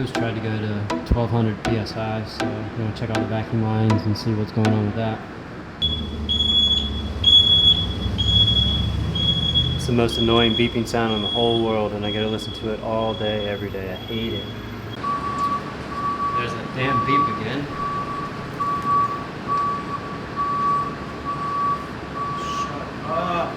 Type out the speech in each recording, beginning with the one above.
boost tried to go to 1200 psi, so I'm going to check all the vacuum lines and see what's going on with that. It's the most annoying beeping sound in the whole world, and I got to listen to it all day, every day. I hate it. There's that damn beep again. Shut up.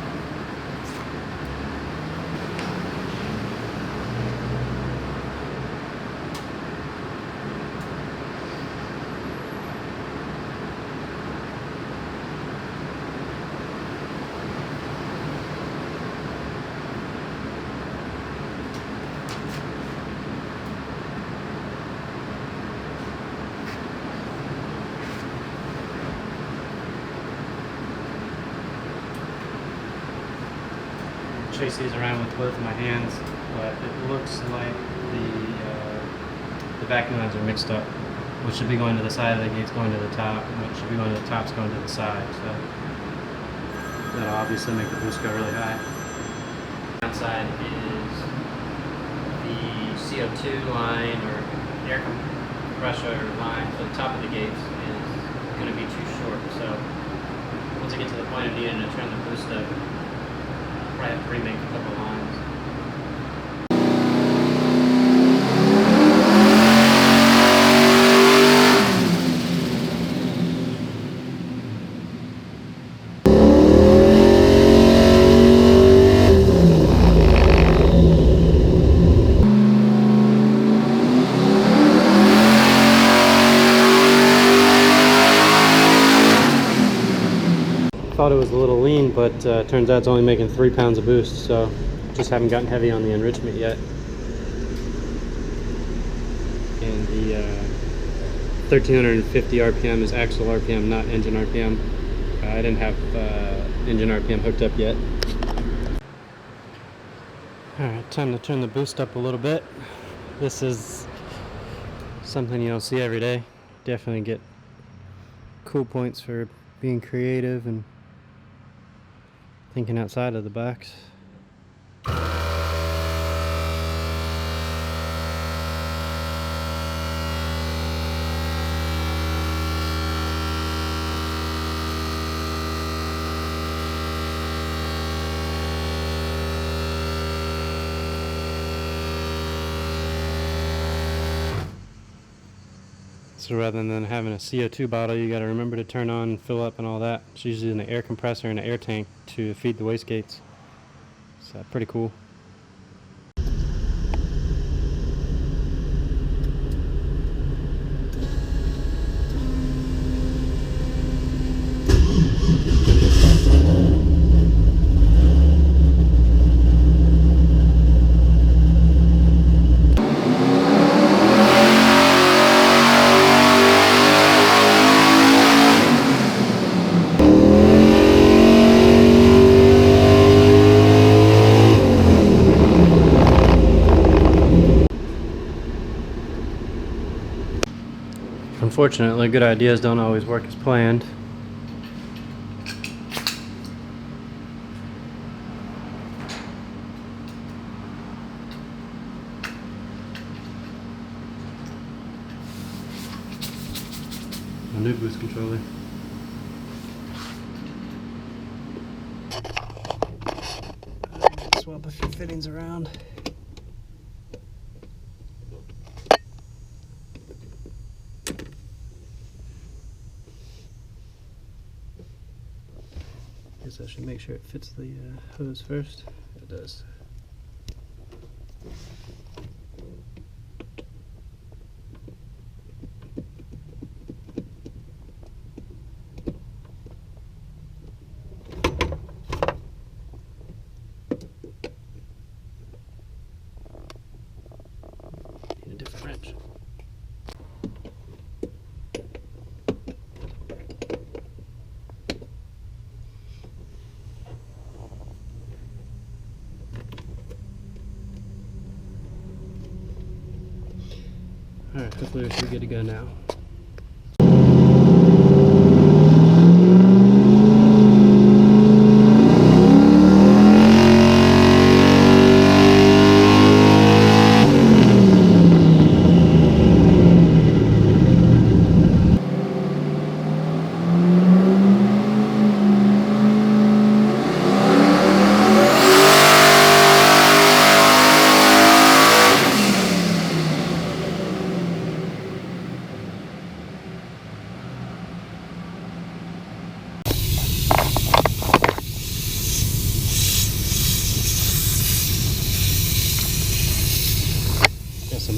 Chase these around with both of my hands, but it looks like the vacuum lines are mixed up. What should be going to the side of the gate's going to the top, and what should be going to the top's going to the side. So that'll obviously make the boost go really high. Outside is the CO2 line or air compressor line for the top of the gates is going to be too short. So once I get to the point of needing to turn the boost up, I have to remake a couple lines. Thought it was a little lean, but turns out it's only making 3 pounds of boost, so just haven't gotten heavy on the enrichment yet. And the 1350 RPM is actual RPM, not engine RPM. I didn't have engine RPM hooked up yet. Alright, time to turn the boost up a little bit. This is something you don't see every day. Definitely get cool points for being creative and thinking outside of the box. So rather than having a CO2 bottle, you got to remember to turn on and fill up and all that. It's usually an air compressor and an air tank to feed the wastegates. So pretty cool. Unfortunately, good ideas don't always work as planned. A new boost controller. Swap a few fittings around. Guess I should make sure it fits the hose first. It does. Need a different wrench. Alright, hopefully we should be good to go now.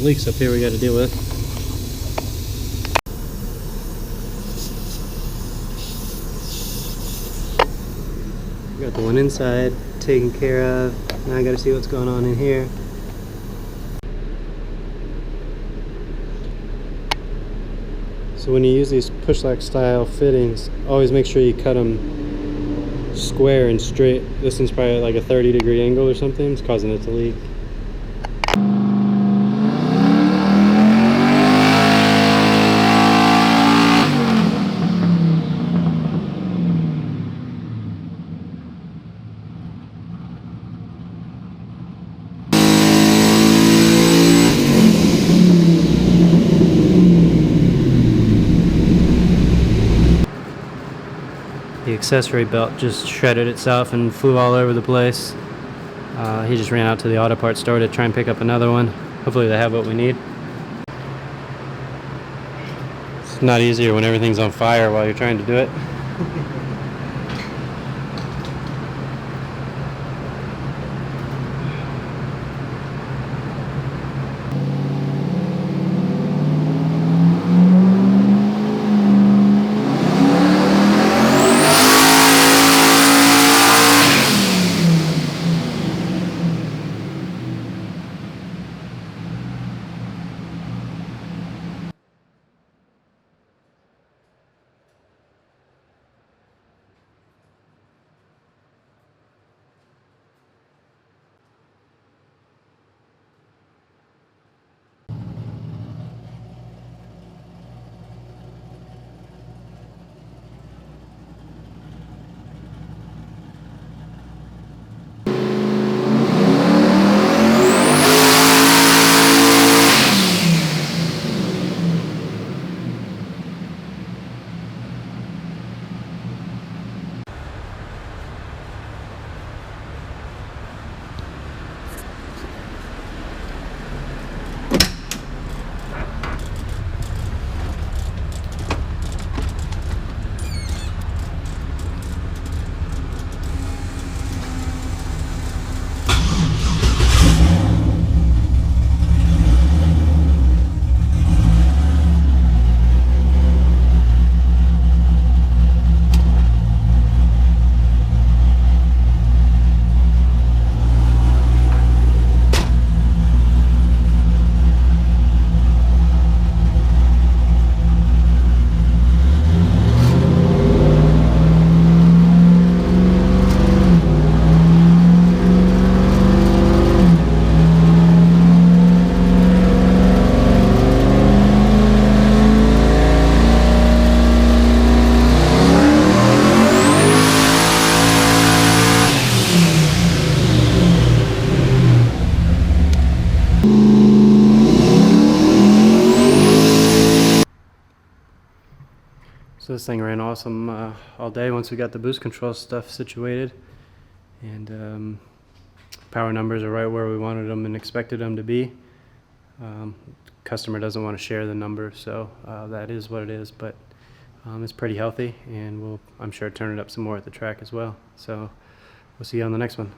leaks up here we got to deal with. Got the one inside taken care of. Now I got to see what's going on in here. So when you use these push lock style fittings, always make sure you cut them square and straight. This one's probably like a 30-degree angle or something. It's causing it to leak. The accessory belt just shredded itself and flew all over the place. He just ran out to the auto parts store to try and pick up another one. Hopefully they have what we need. It's not easier when everything's on fire while you're trying to do it. So this thing ran awesome all day once we got the boost control stuff situated, and power numbers are right where we wanted them and expected them to be. Customer doesn't want to share the number, so that is what it is, but it's pretty healthy, and we'll, I'm sure, turn it up some more at the track as well. So we'll see you on the next one.